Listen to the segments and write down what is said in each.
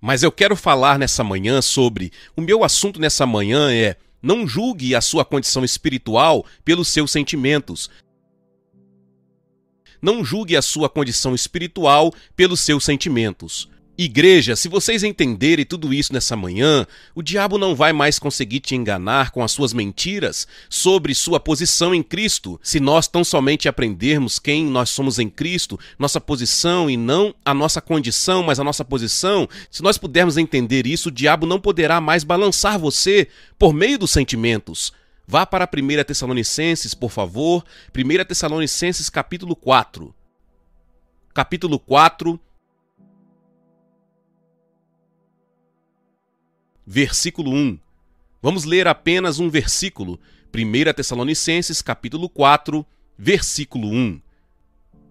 Mas eu quero falar nessa manhã sobre... O meu assunto nessa manhã é: não julgue a sua condição espiritual pelos seus sentimentos. Não julgue a sua condição espiritual pelos seus sentimentos. Igreja, se vocês entenderem tudo isso nessa manhã, o diabo não vai mais conseguir te enganar com as suas mentiras sobre sua posição em Cristo. Se nós tão somente aprendermos quem nós somos em Cristo, nossa posição e não a nossa condição, mas a nossa posição, se nós pudermos entender isso, o diabo não poderá mais balançar você por meio dos sentimentos. Vá para 1 Tessalonicenses, por favor. 1 Tessalonicenses, capítulo 4. Capítulo 4, versículo 1. Vamos ler apenas um versículo. 1 Tessalonicenses, capítulo 4, versículo 1.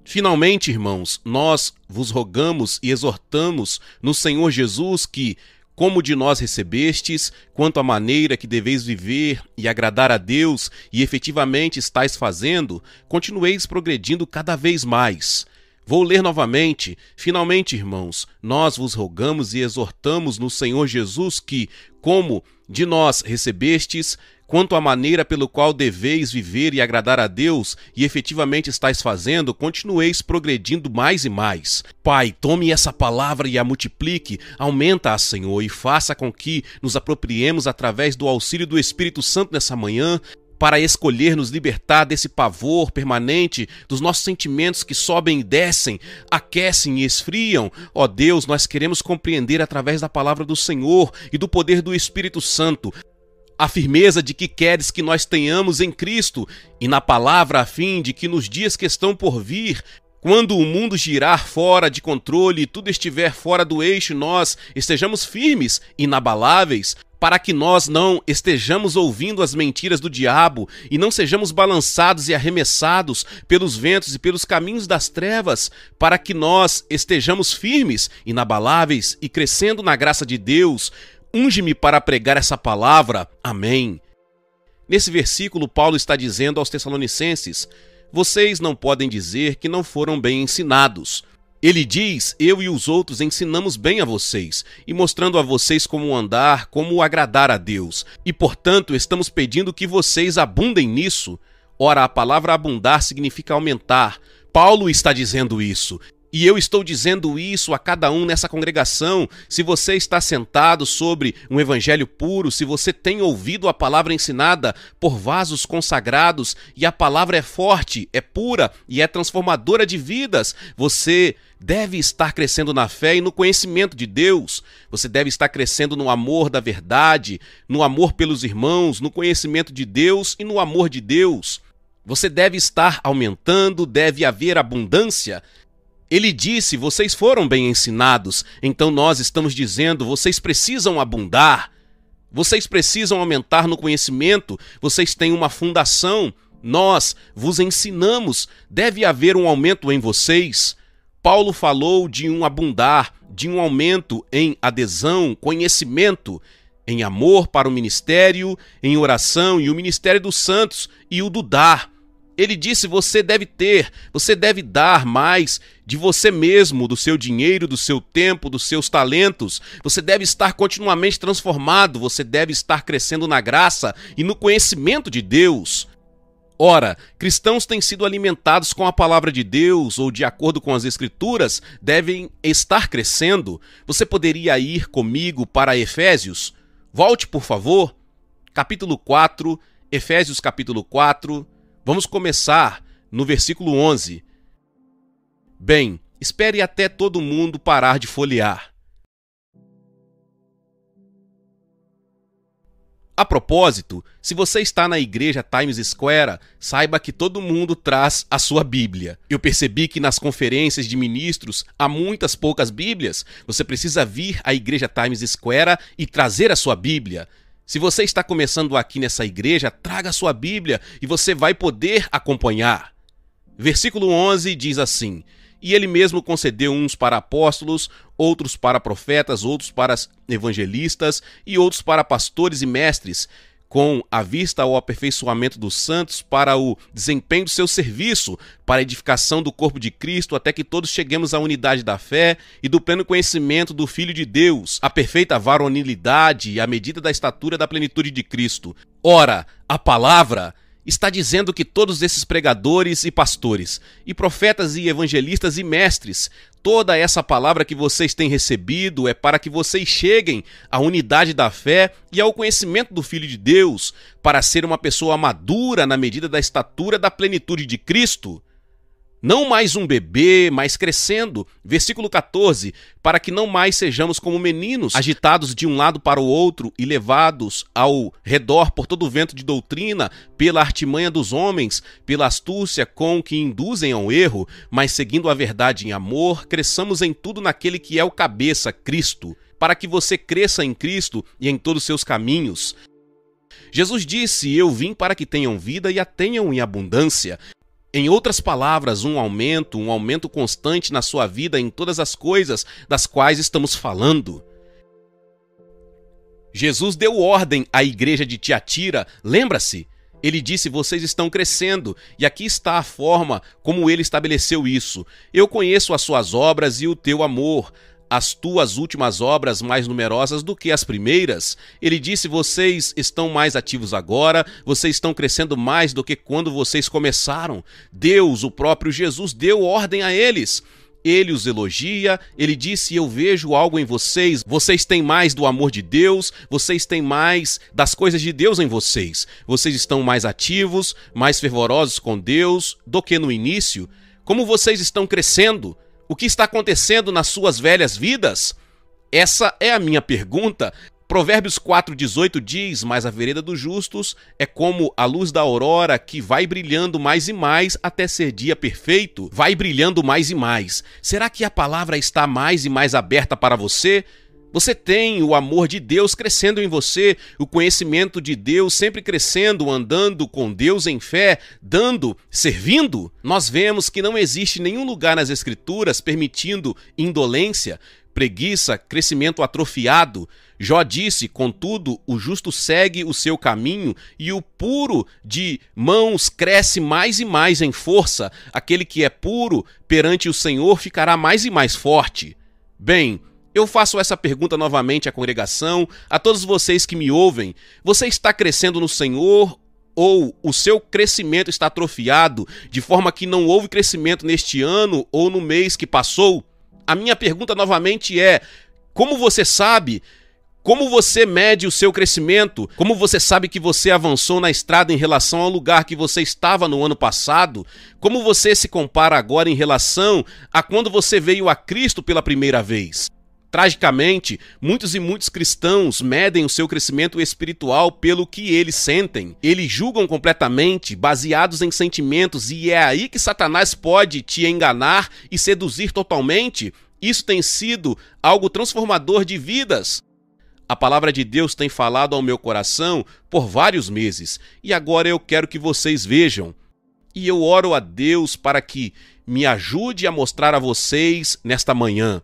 Finalmente, irmãos, nós vos rogamos e exortamos no Senhor Jesus que, como de nós recebestes, quanto à maneira que deveis viver e agradar a Deus e efetivamente estáis fazendo, continueis progredindo cada vez mais. Vou ler novamente. Finalmente, irmãos, nós vos rogamos e exortamos no Senhor Jesus que, como de nós recebestes, quanto à maneira pelo qual deveis viver e agradar a Deus e efetivamente estáis fazendo, continueis progredindo mais e mais. Pai, tome essa palavra e a multiplique, aumenta-a, Senhor, e faça com que nos apropriemos através do auxílio do Espírito Santo nessa manhã, para escolher nos libertar desse pavor permanente, dos nossos sentimentos que sobem e descem, aquecem e esfriam. Ó Deus, nós queremos compreender através da palavra do Senhor e do poder do Espírito Santo a firmeza de que queres que nós tenhamos em Cristo e na palavra, a fim de que nos dias que estão por vir, quando o mundo girar fora de controle e tudo estiver fora do eixo, nós estejamos firmes, inabaláveis, para que nós não estejamos ouvindo as mentiras do diabo e não sejamos balançados e arremessados pelos ventos e pelos caminhos das trevas, para que nós estejamos firmes, inabaláveis e crescendo na graça de Deus. Unge-me para pregar essa palavra. Amém. Nesse versículo, Paulo está dizendo aos Tessalonicenses: vocês não podem dizer que não foram bem ensinados. Ele diz: eu e os outros ensinamos bem a vocês, e mostrando a vocês como andar, como agradar a Deus. E, portanto, estamos pedindo que vocês abundem nisso. Ora, a palavra abundar significa aumentar. Paulo está dizendo isso. E eu estou dizendo isso a cada um nessa congregação. Se você está sentado sobre um evangelho puro, se você tem ouvido a palavra ensinada por vasos consagrados e a palavra é forte, é pura e é transformadora de vidas, você deve estar crescendo na fé e no conhecimento de Deus. Você deve estar crescendo no amor da verdade, no amor pelos irmãos, no conhecimento de Deus e no amor de Deus. Você deve estar aumentando, deve haver abundância. Ele disse: vocês foram bem ensinados, então nós estamos dizendo: vocês precisam abundar, vocês precisam aumentar no conhecimento, vocês têm uma fundação, nós vos ensinamos, deve haver um aumento em vocês. Paulo falou de um abundar, de um aumento em adesão, conhecimento, em amor para o ministério, em oração e o ministério dos santos e o do dar. Ele disse: você deve ter, você deve dar mais de você mesmo, do seu dinheiro, do seu tempo, dos seus talentos. Você deve estar continuamente transformado, você deve estar crescendo na graça e no conhecimento de Deus. Ora, cristãos têm sido alimentados com a palavra de Deus ou de acordo com as Escrituras, devem estar crescendo. Você poderia ir comigo para Efésios? Volte, por favor. Capítulo 4, Efésios capítulo 4. Vamos começar no versículo 11. Bem, espere até todo mundo parar de folhear. A propósito, se você está na igreja Times Square, saiba que todo mundo traz a sua Bíblia. Eu percebi que nas conferências de ministros há muitas poucas Bíblias. Você precisa vir à igreja Times Square e trazer a sua Bíblia. Se você está começando aqui nessa igreja, traga a sua Bíblia e você vai poder acompanhar. Versículo 11 diz assim: e ele mesmo concedeu uns para apóstolos, outros para profetas, outros para evangelistas e outros para pastores e mestres, com a vista ao aperfeiçoamento dos santos para o desempenho do seu serviço, para a edificação do corpo de Cristo, até que todos cheguemos à unidade da fé e do pleno conhecimento do Filho de Deus, à perfeita varonilidade e à medida da estatura da plenitude de Cristo. Ora, a palavra está dizendo que todos esses pregadores e pastores, e profetas e evangelistas e mestres, toda essa palavra que vocês têm recebido é para que vocês cheguem à unidade da fé e ao conhecimento do Filho de Deus, para ser uma pessoa madura na medida da estatura da plenitude de Cristo. Não mais um bebê, mas crescendo. Versículo 14, para que não mais sejamos como meninos, agitados de um lado para o outro e levados ao redor por todo o vento de doutrina, pela artimanha dos homens, pela astúcia com que induzem ao erro, mas seguindo a verdade em amor, cresçamos em tudo naquele que é o cabeça, Cristo, para que você cresça em Cristo e em todos os seus caminhos. Jesus disse: eu vim para que tenham vida e a tenham em abundância. Em outras palavras, um aumento constante na sua vida em todas as coisas das quais estamos falando. Jesus deu ordem à igreja de Tiatira, lembra-se? Ele disse: vocês estão crescendo, e aqui está a forma como ele estabeleceu isso. Eu conheço as suas obras e o teu amor, as tuas últimas obras mais numerosas do que as primeiras. Ele disse: vocês estão mais ativos agora, vocês estão crescendo mais do que quando vocês começaram. Deus, o próprio Jesus, deu ordem a eles. Ele os elogia, ele disse: eu vejo algo em vocês, vocês têm mais do amor de Deus, vocês têm mais das coisas de Deus em vocês. Vocês estão mais ativos, mais fervorosos com Deus do que no início. Como vocês estão crescendo? O que está acontecendo nas suas velhas vidas? Essa é a minha pergunta. Provérbios 4,18 diz: mas a vereda dos justos é como a luz da aurora que vai brilhando mais e mais até ser dia perfeito. Vai brilhando mais e mais. Será que a palavra está mais e mais aberta para você? Você tem o amor de Deus crescendo em você, o conhecimento de Deus sempre crescendo, andando com Deus em fé, dando, servindo? Nós vemos que não existe nenhum lugar nas Escrituras permitindo indolência, preguiça, crescimento atrofiado. Jó disse: contudo, o justo segue o seu caminho e o puro de mãos cresce mais e mais em força. Aquele que é puro perante o Senhor ficará mais e mais forte. Bem, eu faço essa pergunta novamente à congregação, a todos vocês que me ouvem. Você está crescendo no Senhor ou o seu crescimento está atrofiado, de forma que não houve crescimento neste ano ou no mês que passou? A minha pergunta novamente é: como você sabe? Como você mede o seu crescimento? Como você sabe que você avançou na estrada em relação ao lugar que você estava no ano passado? Como você se compara agora em relação a quando você veio a Cristo pela primeira vez? Tragicamente, muitos e muitos cristãos medem o seu crescimento espiritual pelo que eles sentem. Eles julgam completamente, baseados em sentimentos, e é aí que Satanás pode te enganar e seduzir totalmente. Isso tem sido algo transformador de vidas. A palavra de Deus tem falado ao meu coração por vários meses, e agora eu quero que vocês vejam. E eu oro a Deus para que me ajude a mostrar a vocês nesta manhã.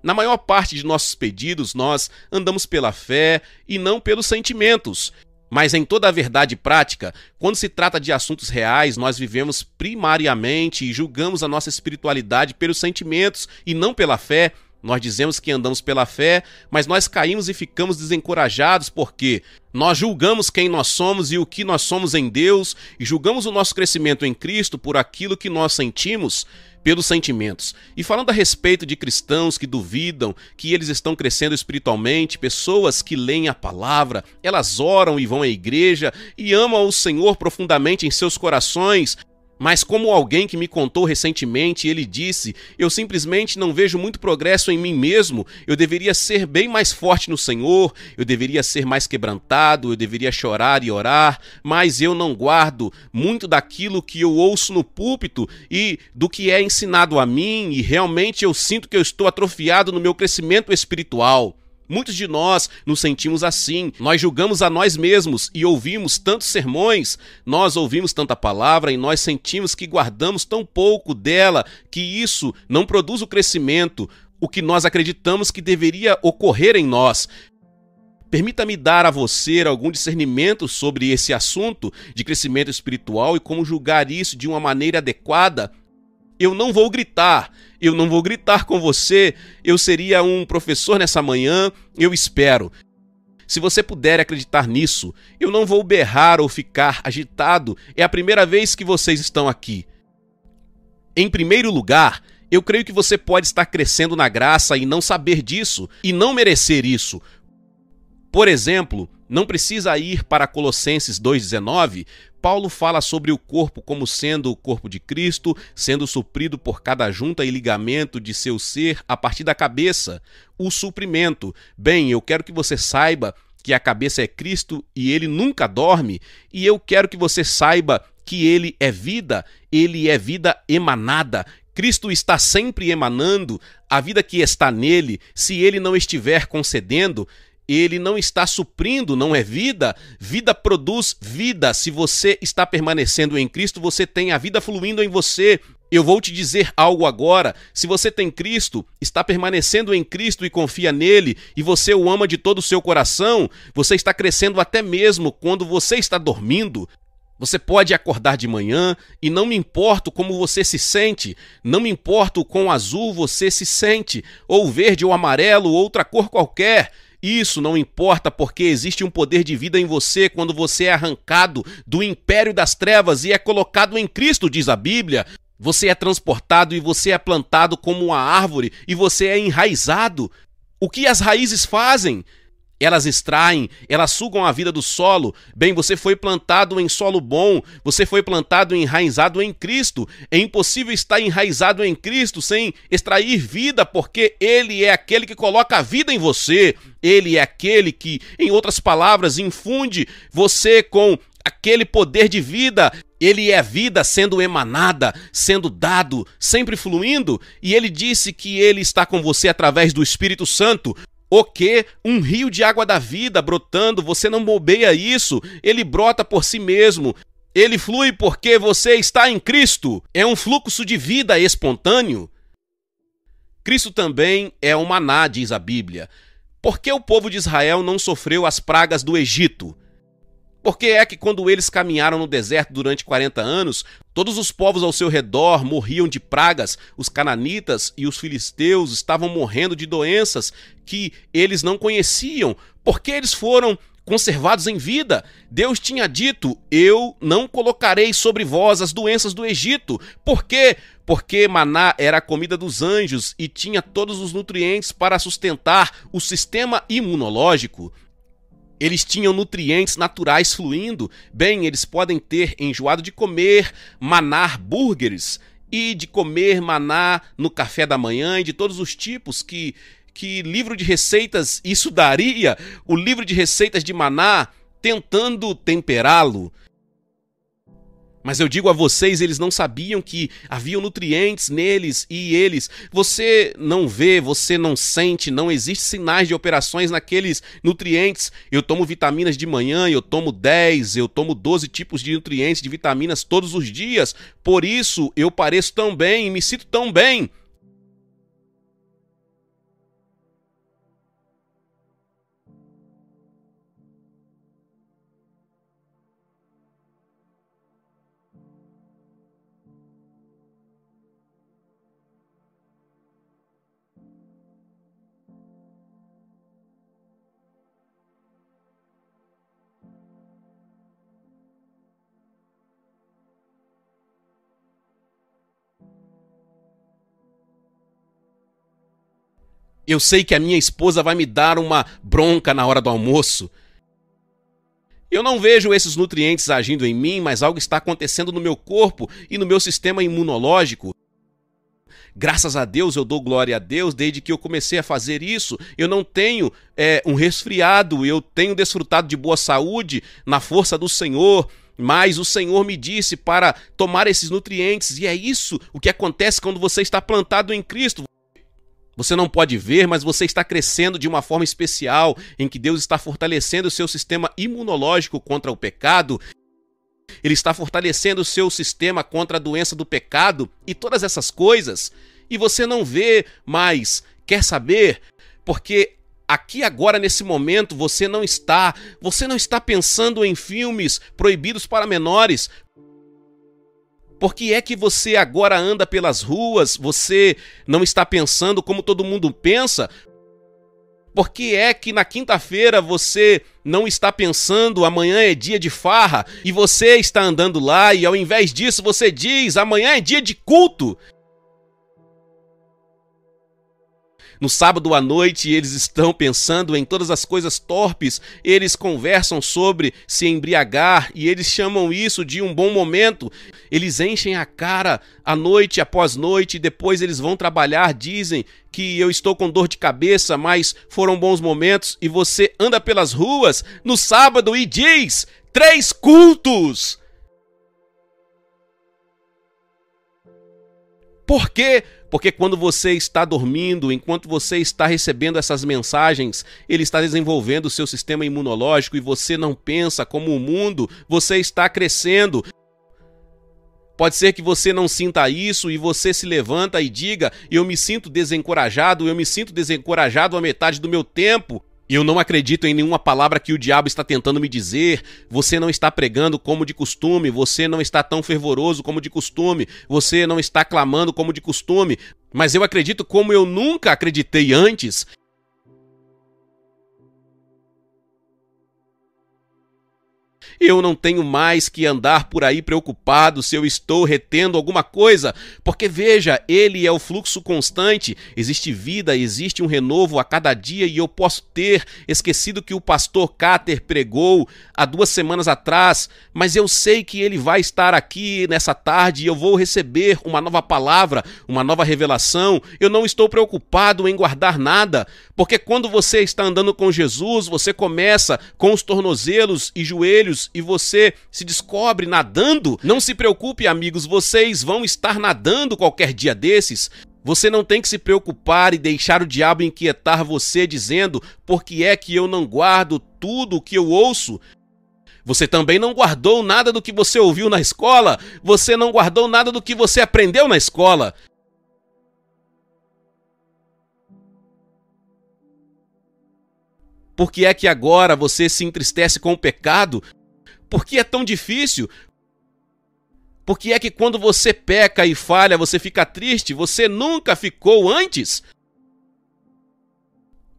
Na maior parte de nossos pedidos, nós andamos pela fé e não pelos sentimentos. Mas em toda a verdade prática, quando se trata de assuntos reais, nós vivemos primariamente e julgamos a nossa espiritualidade pelos sentimentos e não pela fé. Nós dizemos que andamos pela fé, mas nós caímos e ficamos desencorajados porque nós julgamos quem nós somos e o que nós somos em Deus e julgamos o nosso crescimento em Cristo por aquilo que nós sentimos pelos sentimentos. E falando a respeito de cristãos que duvidam que eles estão crescendo espiritualmente, pessoas que leem a palavra, elas oram e vão à igreja e amam o Senhor profundamente em seus corações, mas como alguém que me contou recentemente, ele disse: eu simplesmente não vejo muito progresso em mim mesmo, eu deveria ser bem mais forte no Senhor, eu deveria ser mais quebrantado, eu deveria chorar e orar, mas eu não guardo muito daquilo que eu ouço no púlpito e do que é ensinado a mim, e realmente eu sinto que eu estou atrofiado no meu crescimento espiritual. Muitos de nós nos sentimos assim, nós julgamos a nós mesmos e ouvimos tantos sermões, nós ouvimos tanta palavra e nós sentimos que guardamos tão pouco dela que isso não produz o crescimento o que nós acreditamos que deveria ocorrer em nós. Permita-me dar a você algum discernimento sobre esse assunto de crescimento espiritual e como julgar isso de uma maneira adequada. Eu não vou gritar com você, eu seria um professor nessa manhã, eu espero. Se você puder acreditar nisso, eu não vou berrar ou ficar agitado, é a primeira vez que vocês estão aqui. Em primeiro lugar, eu creio que você pode estar crescendo na graça e não saber disso, e não merecer isso. Por exemplo, não precisa ir para Colossenses 2,19, Paulo fala sobre o corpo como sendo o corpo de Cristo, sendo suprido por cada junta e ligamento de seu ser a partir da cabeça, o suprimento. Bem, eu quero que você saiba que a cabeça é Cristo e ele nunca dorme, e eu quero que você saiba que ele é vida emanada. Cristo está sempre emanando, a vida que está nele, se ele não estiver concedendo, ele não está suprindo, não é vida. Vida produz vida. Se você está permanecendo em Cristo, você tem a vida fluindo em você. Eu vou te dizer algo agora. Se você tem Cristo, está permanecendo em Cristo e confia nele, e você o ama de todo o seu coração, você está crescendo até mesmo quando você está dormindo. Você pode acordar de manhã e não me importo como você se sente, não me importo quão azul você se sente, ou verde ou amarelo, ou outra cor qualquer. Isso não importa, porque existe um poder de vida em você quando você é arrancado do império das trevas e é colocado em Cristo, diz a Bíblia. Você é transportado e você é plantado como uma árvore e você é enraizado. O que as raízes fazem? Elas extraem, elas sugam a vida do solo. Bem, você foi plantado em solo bom, você foi plantado e enraizado em Cristo. É impossível estar enraizado em Cristo sem extrair vida, porque Ele é aquele que coloca a vida em você. Ele é aquele que, em outras palavras, infunde você com aquele poder de vida. Ele é vida sendo emanada, sendo dado, sempre fluindo. E Ele disse que Ele está com você através do Espírito Santo. O que? Um rio de água da vida brotando, você não bobeia isso, ele brota por si mesmo, ele flui porque você está em Cristo, é um fluxo de vida espontâneo. Cristo também é o maná, diz a Bíblia. Por que o povo de Israel não sofreu as pragas do Egito? Por que é que quando eles caminharam no deserto durante 40 anos, todos os povos ao seu redor morriam de pragas, os cananitas e os filisteus estavam morrendo de doenças que eles não conheciam? Porque eles foram conservados em vida. Deus tinha dito, eu não colocarei sobre vós as doenças do Egito. Por quê? Porque maná era a comida dos anjos e tinha todos os nutrientes para sustentar o sistema imunológico. Eles tinham nutrientes naturais fluindo. Bem, eles podem ter enjoado de comer maná burgers e de comer maná no café da manhã e de todos os tipos que livro de receitas isso daria, o livro de receitas de maná tentando temperá-lo. Mas eu digo a vocês, eles não sabiam que havia nutrientes neles e eles. Você não vê, você não sente, não existe sinais de operações naqueles nutrientes. Eu tomo vitaminas de manhã, eu tomo 10, eu tomo 12 tipos de nutrientes, de vitaminas todos os dias. Por isso eu pareço tão bem e me sinto tão bem. Eu sei que a minha esposa vai me dar uma bronca na hora do almoço. Eu não vejo esses nutrientes agindo em mim, mas algo está acontecendo no meu corpo e no meu sistema imunológico. Graças a Deus, eu dou glória a Deus, desde que eu comecei a fazer isso. Eu não tenho um resfriado, eu tenho desfrutado de boa saúde na força do Senhor. Mas o Senhor me disse para tomar esses nutrientes, e é isso o que acontece quando você está plantado em Cristo. Você não pode ver, mas você está crescendo de uma forma especial, em que Deus está fortalecendo o seu sistema imunológico contra o pecado. Ele está fortalecendo o seu sistema contra a doença do pecado e todas essas coisas. E você não vê, mas Quer saber? Porque aqui agora, nesse momento, você não está pensando em filmes proibidos para menores. Por que é que você agora anda pelas ruas? Você não está pensando como todo mundo pensa? Por que é que na quinta-feira você não está pensando amanhã é dia de farra e você está andando lá e ao invés disso você diz amanhã é dia de culto? No sábado à noite, eles estão pensando em todas as coisas torpes, eles conversam sobre se embriagar e eles chamam isso de um bom momento. Eles enchem a cara à noite após noite e depois eles vão trabalhar, dizem que eu estou com dor de cabeça, mas foram bons momentos. E você anda pelas ruas no sábado e diz 3 cultos. Por quê? Porque quando você está dormindo, enquanto você está recebendo essas mensagens, ele está desenvolvendo o seu sistema imunológico e você não pensa como o mundo, você está crescendo. Pode ser que você não sinta isso e você se levanta e diga, eu me sinto desencorajado a metade do meu tempo. Eu não acredito em nenhuma palavra que o diabo está tentando me dizer. Você não está pregando como de costume, você não está tão fervoroso como de costume, você não está clamando como de costume, mas eu acredito como eu nunca acreditei antes. Eu não tenho mais que andar por aí preocupado se eu estou retendo alguma coisa, porque veja, ele é o fluxo constante, existe vida, existe um renovo a cada dia e eu posso ter esquecido que o pastor Cáter pregou há 2 semanas atrás, mas eu sei que ele vai estar aqui nessa tarde e eu vou receber uma nova palavra, uma nova revelação. Eu não estou preocupado em guardar nada, porque quando você está andando com Jesus, você começa com os tornozelos e joelhos e você se descobre nadando. Não se preocupe, amigos, vocês vão estar nadando qualquer dia desses. Você não tem que se preocupar e deixar o diabo inquietar você dizendo por que é que eu não guardo tudo o que eu ouço. Você também não guardou nada do que você ouviu na escola. Você não guardou nada do que você aprendeu na escola. Por que é que agora você se entristece com o pecado? Por que é tão difícil? Por que é que quando você peca e falha, você fica triste? Você nunca ficou antes?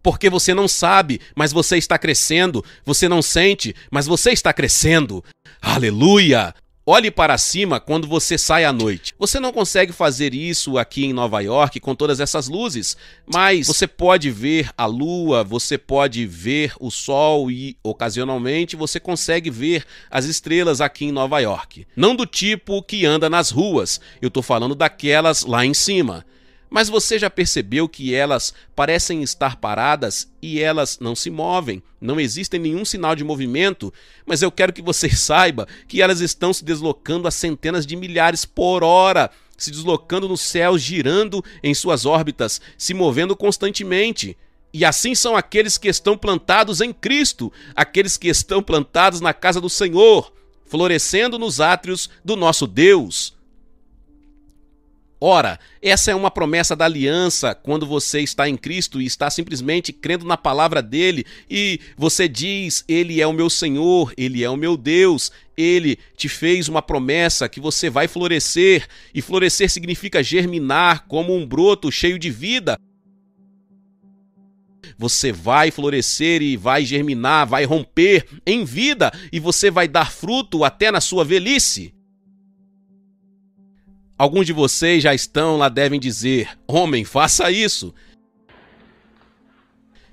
Porque você não sabe, mas você está crescendo. Você não sente, mas você está crescendo. Aleluia! Olhe para cima quando você sai à noite. Você não consegue fazer isso aqui em Nova York com todas essas luzes, mas você pode ver a lua, você pode ver o sol e, ocasionalmente, você consegue ver as estrelas aqui em Nova York. Não do tipo que anda nas ruas, eu estou falando daquelas lá em cima. Mas você já percebeu que elas parecem estar paradas e elas não se movem, não existe nenhum sinal de movimento, mas eu quero que você saiba que elas estão se deslocando a centenas de milhares por hora, se deslocando nos céus, girando em suas órbitas, se movendo constantemente. E assim são aqueles que estão plantados em Cristo, aqueles que estão plantados na casa do Senhor, florescendo nos átrios do nosso Deus. Ora, essa é uma promessa da aliança quando você está em Cristo e está simplesmente crendo na palavra dele e você diz, ele é o meu Senhor, ele é o meu Deus, ele te fez uma promessa que você vai florescer e florescer significa germinar como um broto cheio de vida. Você vai florescer e vai germinar, vai romper em vida e você vai dar fruto até na sua velhice. Alguns de vocês já estão lá, devem dizer, homem, faça isso.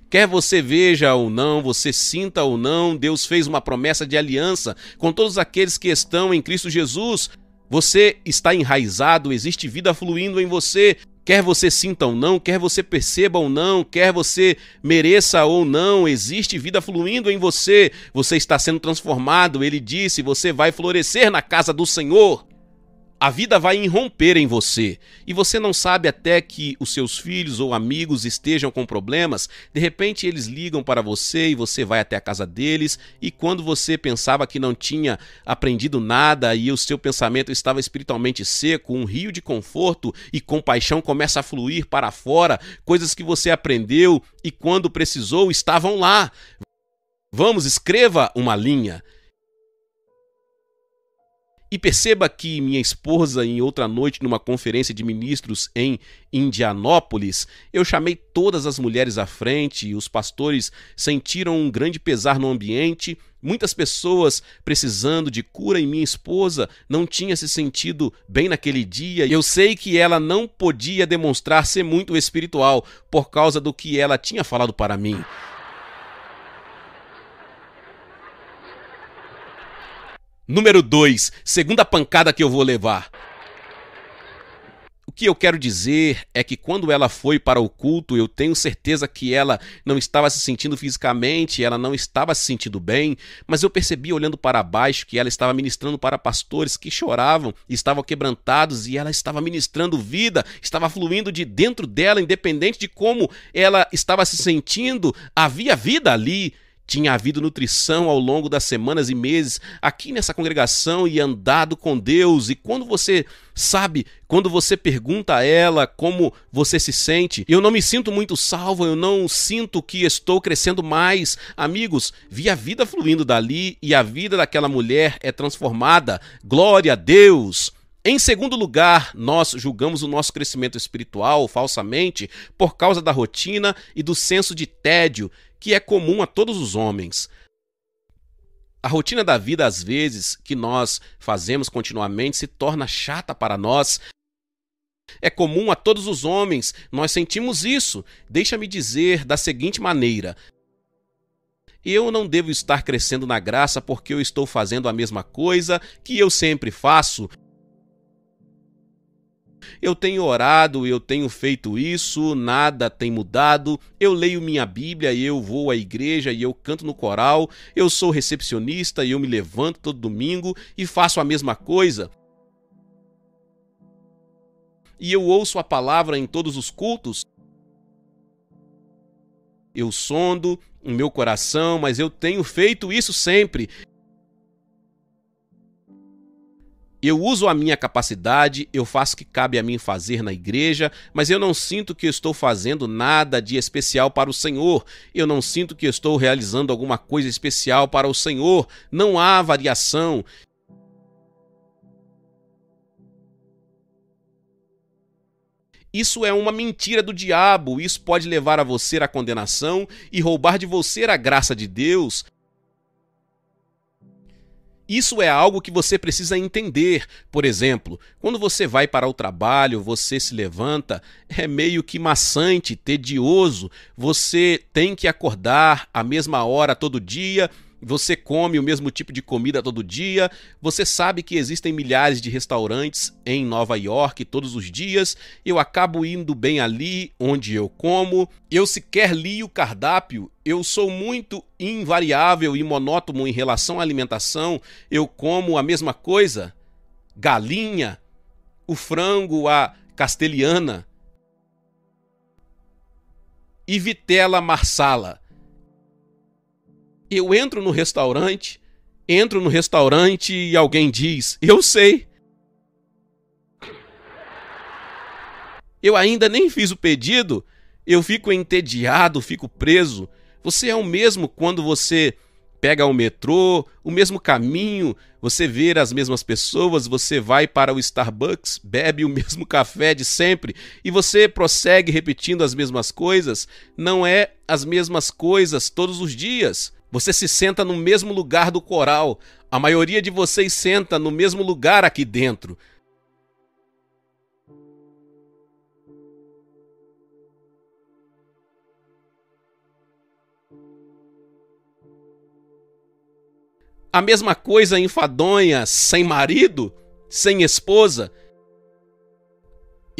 Quer você veja ou não, você sinta ou não, Deus fez uma promessa de aliança com todos aqueles que estão em Cristo Jesus. Você está enraizado, existe vida fluindo em você. Quer você sinta ou não, quer você perceba ou não, quer você mereça ou não, existe vida fluindo em você. Você está sendo transformado, ele disse, você vai florescer na casa do Senhor. A vida vai irromper em você e você não sabe até que os seus filhos ou amigos estejam com problemas. De repente eles ligam para você e você vai até a casa deles, e quando você pensava que não tinha aprendido nada e o seu pensamento estava espiritualmente seco, um rio de conforto e compaixão começa a fluir para fora, coisas que você aprendeu e quando precisou estavam lá. Vamos, escreva uma linha. E perceba que minha esposa, em outra noite, numa conferência de ministros em Indianópolis, eu chamei todas as mulheres à frente e os pastores sentiram um grande pesar no ambiente, muitas pessoas precisando de cura, e minha esposa não tinha se sentido bem naquele dia. Eu sei que ela não podia demonstrar ser muito espiritual por causa do que ela tinha falado para mim. Número 2, segunda pancada que eu vou levar. O que eu quero dizer é que quando ela foi para o culto, eu tenho certeza que ela não estava se sentindo fisicamente, ela não estava se sentindo bem, mas eu percebi olhando para baixo que ela estava ministrando para pastores que choravam, estavam quebrantados, e ela estava ministrando vida, estava fluindo de dentro dela, independente de como ela estava se sentindo, havia vida ali. Tinha havido nutrição ao longo das semanas e meses aqui nessa congregação e andado com Deus. E quando você sabe, quando você pergunta a ela como você se sente, eu não me sinto muito salvo, eu não sinto que estou crescendo mais. Amigos, vi a vida fluindo dali e a vida daquela mulher é transformada. Glória a Deus! Em segundo lugar, nós julgamos o nosso crescimento espiritual falsamente por causa da rotina e do senso de tédio que é comum a todos os homens. A rotina da vida, às vezes, que nós fazemos continuamente, se torna chata para nós. É comum a todos os homens, nós sentimos isso. Deixa-me dizer da seguinte maneira: eu não devo estar crescendo na graça porque eu estou fazendo a mesma coisa que eu sempre faço. Eu tenho orado, eu tenho feito isso, nada tem mudado. Eu leio minha Bíblia, eu vou à igreja e eu canto no coral. Eu sou recepcionista e eu me levanto todo domingo e faço a mesma coisa. E eu ouço a palavra em todos os cultos. Eu sondo o meu coração, mas eu tenho feito isso sempre. Eu uso a minha capacidade, eu faço o que cabe a mim fazer na igreja, mas eu não sinto que eu estou fazendo nada de especial para o Senhor. Eu não sinto que eu estou realizando alguma coisa especial para o Senhor. Não há variação. Isso é uma mentira do diabo. Isso pode levar a você à condenação e roubar de você a graça de Deus. Isso é algo que você precisa entender. Por exemplo, quando você vai para o trabalho, você se levanta, é meio que maçante, tedioso. Você tem que acordar à mesma hora todo dia. Você come o mesmo tipo de comida todo dia. Você sabe que existem milhares de restaurantes em Nova York todos os dias. Eu acabo indo bem ali onde eu como. Eu sequer li o cardápio. Eu sou muito invariável e monótono em relação à alimentação. Eu como a mesma coisa. Galinha, o frango à castelhana e vitela marsala. Eu entro no restaurante e alguém diz: eu sei. Eu ainda nem fiz o pedido, eu fico entediado, fico preso. Você é o mesmo quando você pega o metrô, o mesmo caminho, você vê as mesmas pessoas, você vai para o Starbucks, bebe o mesmo café de sempre e você prossegue repetindo as mesmas coisas. Não é as mesmas coisas todos os dias. Você se senta no mesmo lugar do coral. A maioria de vocês senta no mesmo lugar aqui dentro. A mesma coisa enfadonha, sem marido, sem esposa.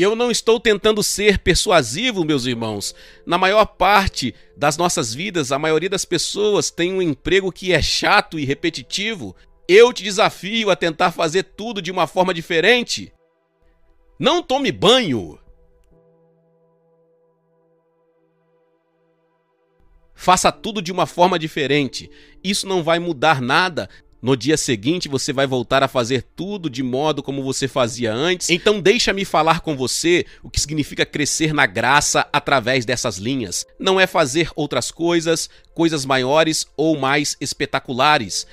Eu não estou tentando ser persuasivo, meus irmãos. Na maior parte das nossas vidas, a maioria das pessoas tem um emprego que é chato e repetitivo. Eu te desafio a tentar fazer tudo de uma forma diferente. Não tome banho. Faça tudo de uma forma diferente. Isso não vai mudar nada. No dia seguinte você vai voltar a fazer tudo de modo como você fazia antes. Então deixa-me falar com você o que significa crescer na graça através dessas linhas. Não é fazer outras coisas, coisas maiores ou mais espetaculares.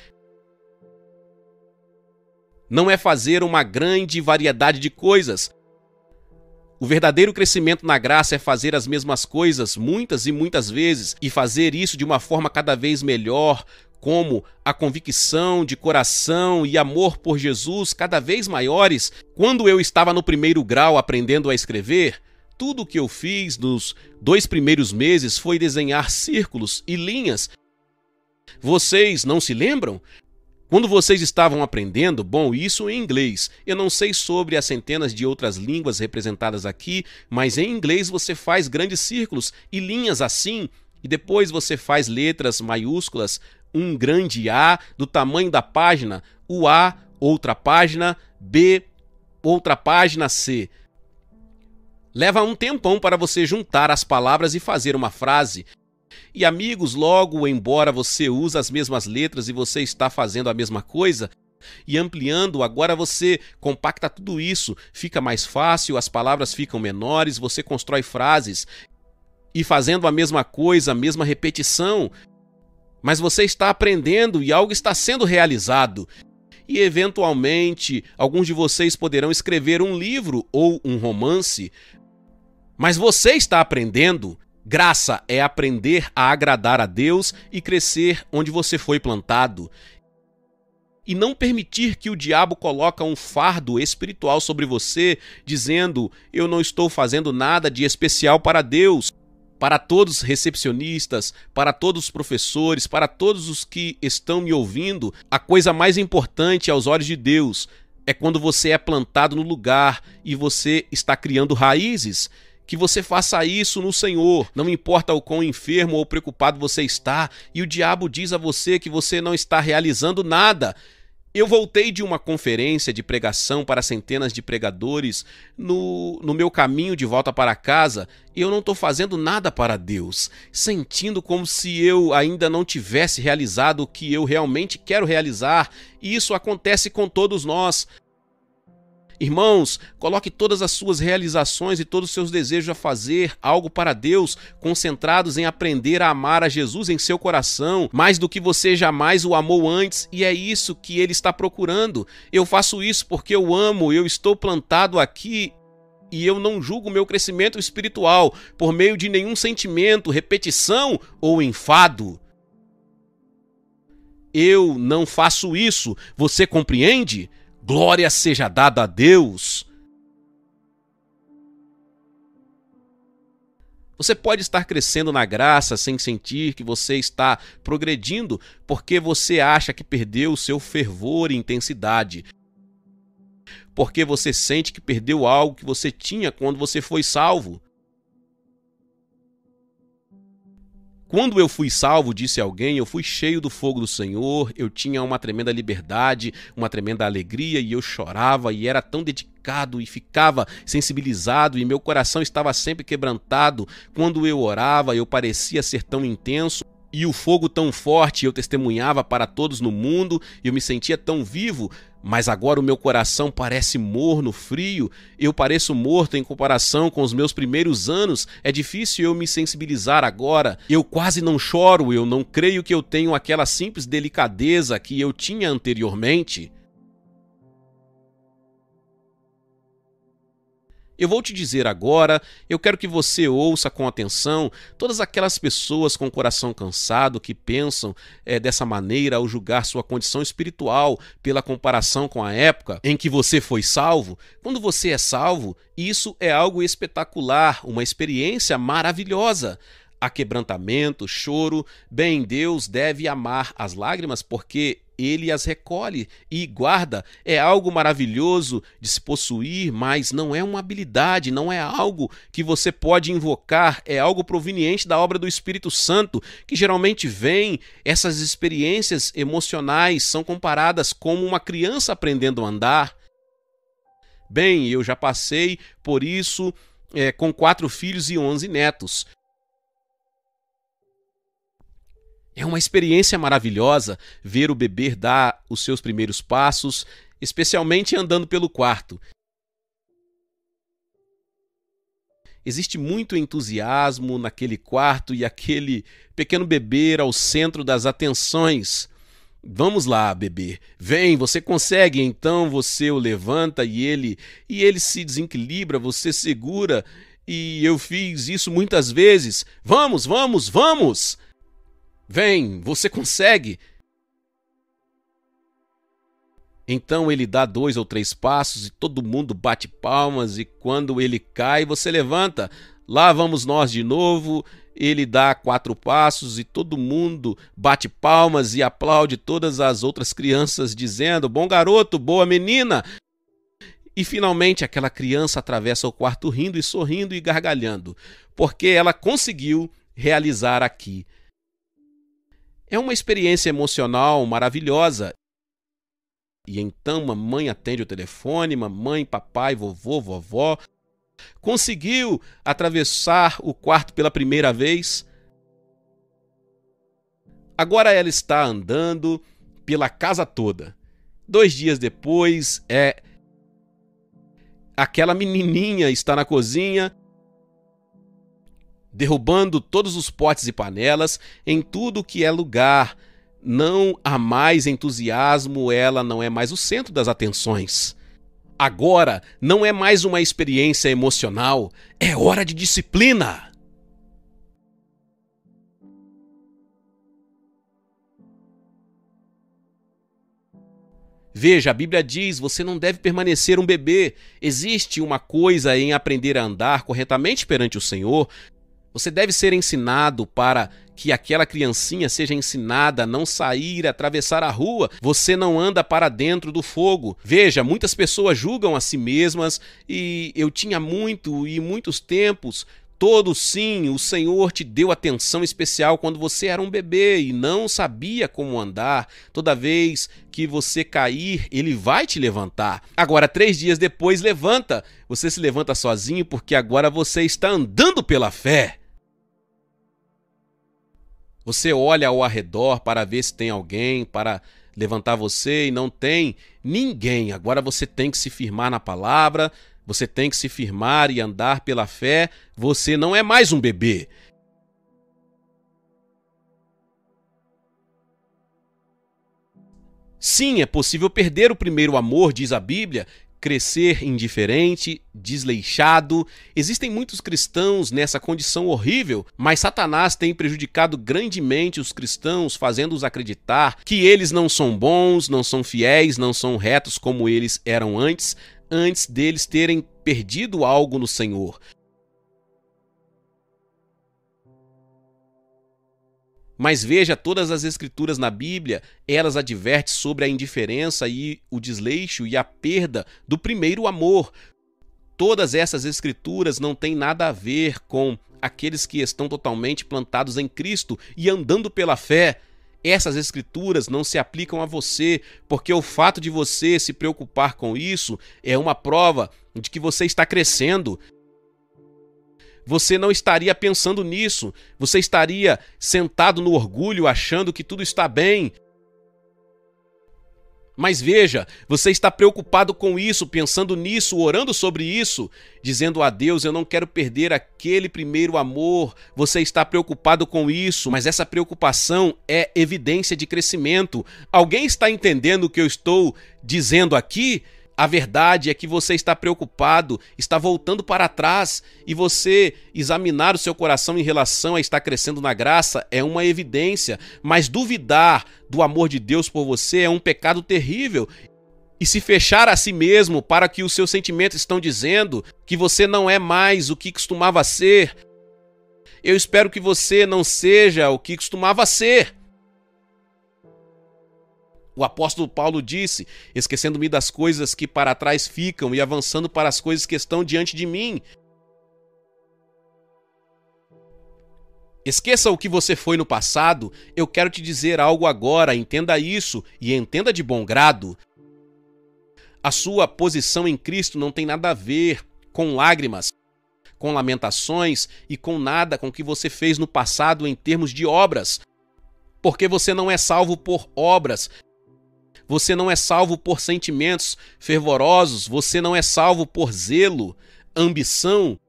Não é fazer uma grande variedade de coisas. O verdadeiro crescimento na graça é fazer as mesmas coisas muitas e muitas vezes e fazer isso de uma forma cada vez melhor, como a convicção de coração e amor por Jesus cada vez maiores. Quando eu estava no primeiro grau aprendendo a escrever, tudo o que eu fiz nos 2 primeiros meses foi desenhar círculos e linhas. Vocês não se lembram? Quando vocês estavam aprendendo, bom, isso em inglês. Eu não sei sobre as centenas de outras línguas representadas aqui, mas em inglês você faz grandes círculos e linhas assim, e depois você faz letras maiúsculas, um grande A do tamanho da página, o A, outra página, B, outra página, C. Leva um tempão para você juntar as palavras e fazer uma frase. E amigos, logo embora você use as mesmas letras e você está fazendo a mesma coisa e ampliando, agora você compacta tudo isso, fica mais fácil, as palavras ficam menores, você constrói frases e fazendo a mesma coisa, a mesma repetição, mas você está aprendendo e algo está sendo realizado. E eventualmente, alguns de vocês poderão escrever um livro ou um romance, mas você está aprendendo. Graça é aprender a agradar a Deus e crescer onde você foi plantado. E não permitir que o diabo coloque um fardo espiritual sobre você, dizendo, eu não estou fazendo nada de especial para Deus. Para todos os recepcionistas, para todos os professores, para todos os que estão me ouvindo, a coisa mais importante aos olhos de Deus é quando você é plantado no lugar e você está criando raízes. Que você faça isso no Senhor, não importa o quão enfermo ou preocupado você está, e o diabo diz a você que você não está realizando nada. Eu voltei de uma conferência de pregação para centenas de pregadores no meu caminho de volta para casa, e eu não estou fazendo nada para Deus, sentindo como se eu ainda não tivesse realizado o que eu realmente quero realizar, e isso acontece com todos nós. Irmãos, coloque todas as suas realizações e todos os seus desejos a fazer algo para Deus, concentrados em aprender a amar a Jesus em seu coração, mais do que você jamais o amou antes, e é isso que Ele está procurando. Eu faço isso porque eu amo, eu estou plantado aqui e eu não julgo meu crescimento espiritual por meio de nenhum sentimento, repetição ou enfado. Eu não faço isso, você compreende? Glória seja dada a Deus. Você pode estar crescendo na graça sem sentir que você está progredindo porque você acha que perdeu o seu fervor e intensidade. Porque você sente que perdeu algo que você tinha quando você foi salvo. Quando eu fui salvo, disse alguém, eu fui cheio do fogo do Senhor, eu tinha uma tremenda liberdade, uma tremenda alegria e eu chorava e era tão dedicado e ficava sensibilizado e meu coração estava sempre quebrantado. Quando eu orava, eu parecia ser tão intenso e o fogo tão forte, eu testemunhava para todos no mundo, eu me sentia tão vivo. Mas agora o meu coração parece morno, frio, eu pareço morto em comparação com os meus primeiros anos, é difícil eu me sensibilizar agora, eu quase não choro, eu não creio que eu tenho aquela simples delicadeza que eu tinha anteriormente. Eu vou te dizer agora, eu quero que você ouça com atenção todas aquelas pessoas com o coração cansado que pensam dessa maneira ao julgar sua condição espiritual pela comparação com a época em que você foi salvo. Quando você é salvo, isso é algo espetacular, uma experiência maravilhosa. Há quebrantamento, choro. Bem, Deus deve amar as lágrimas porque ele as recolhe e guarda. É algo maravilhoso de se possuir, mas não é uma habilidade, não é algo que você pode invocar, é algo proveniente da obra do Espírito Santo, que geralmente vem. Essas experiências emocionais são comparadas como uma criança aprendendo a andar. Bem, eu já passei por isso com 4 filhos e 11 netos. É uma experiência maravilhosa ver o bebê dar os seus primeiros passos, especialmente andando pelo quarto. Existe muito entusiasmo naquele quarto e aquele pequeno bebê ao centro das atenções. Vamos lá, bebê. Vem, você consegue. Então você o levanta e ele se desequilibra, você segura. E eu fiz isso muitas vezes. Vamos, vamos, vamos! Vem, você consegue. Então ele dá 2 ou 3 passos e todo mundo bate palmas, e quando ele cai, você levanta. Lá vamos nós de novo. Ele dá 4 passos e todo mundo bate palmas e aplaude todas as outras crianças, dizendo: bom garoto, boa menina. E finalmente aquela criança atravessa o quarto rindo e sorrindo e gargalhando, porque ela conseguiu realizar aqui. É uma experiência emocional maravilhosa. E então mamãe atende o telefone, mamãe, papai, vovô, vovó. Conseguiu atravessar o quarto pela primeira vez. Agora ela está andando pela casa toda. 2 dias depois, aquela menininha está na cozinha, derrubando todos os potes e panelas em tudo que é lugar. Não há mais entusiasmo, ela não é mais o centro das atenções. Agora não é mais uma experiência emocional, é hora de disciplina. Veja, a Bíblia diz: você não deve permanecer um bebê. Existe uma coisa em aprender a andar corretamente perante o Senhor. Você deve ser ensinado para que aquela criancinha seja ensinada a não sair, a atravessar a rua. Você não anda para dentro do fogo. Veja, muitas pessoas julgam a si mesmas, e eu tinha muitos tempos. Todos sim, o Senhor te deu atenção especial quando você era um bebê e não sabia como andar. Toda vez que você cair, Ele vai te levantar. Agora, 3 dias depois, levanta. Você se levanta sozinho porque agora você está andando pela fé. Você olha ao arredor para ver se tem alguém para levantar você e não tem ninguém. Agora você tem que se firmar na palavra, você tem que se firmar e andar pela fé. Você não é mais um bebê. Sim, é possível perder o primeiro amor, diz a Bíblia, crescer indiferente, desleixado. Existem muitos cristãos nessa condição horrível, mas Satanás tem prejudicado grandemente os cristãos, fazendo-os acreditar que eles não são bons, não são fiéis, não são retos como eles eram antes deles terem perdido algo no Senhor. Mas veja, todas as escrituras na Bíblia, elas advertem sobre a indiferença e o desleixo e a perda do primeiro amor. Todas essas escrituras não têm nada a ver com aqueles que estão totalmente plantados em Cristo e andando pela fé. Essas escrituras não se aplicam a você, porque o fato de você se preocupar com isso é uma prova de que você está crescendo. Você não estaria pensando nisso, você estaria sentado no orgulho achando que tudo está bem. Mas veja, você está preocupado com isso, pensando nisso, orando sobre isso, dizendo a Deus: eu não quero perder aquele primeiro amor. Você está preocupado com isso, mas essa preocupação é evidência de crescimento. Alguém está entendendo o que eu estou dizendo aqui? A verdade é que você está preocupado, está voltando para trás, e você examinar o seu coração em relação a estar crescendo na graça é uma evidência, mas duvidar do amor de Deus por você é um pecado terrível. E se fechar a si mesmo para que os seus sentimentos estão dizendo que você não é mais o que costumava ser, eu espero que você não seja o que costumava ser. O apóstolo Paulo disse: esquecendo-me das coisas que para trás ficam e avançando para as coisas que estão diante de mim. Esqueça o que você foi no passado, eu quero te dizer algo agora, entenda isso e entenda de bom grado. A sua posição em Cristo não tem nada a ver com lágrimas, com lamentações e com nada com o que você fez no passado em termos de obras. Porque você não é salvo por obras, você não é salvo por sentimentos fervorosos, você não é salvo por zelo, ambição.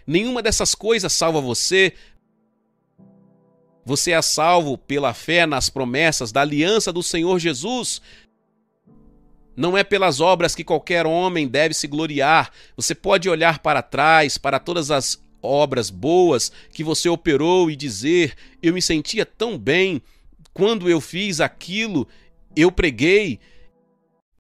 Nenhuma dessas coisas salva você. Você é salvo pela fé nas promessas da aliança do Senhor Jesus. Não é pelas obras que qualquer homem deve se gloriar. Você pode olhar para trás, para todas as obras boas que você operou e dizer: eu me sentia tão bem quando eu fiz aquilo, eu preguei,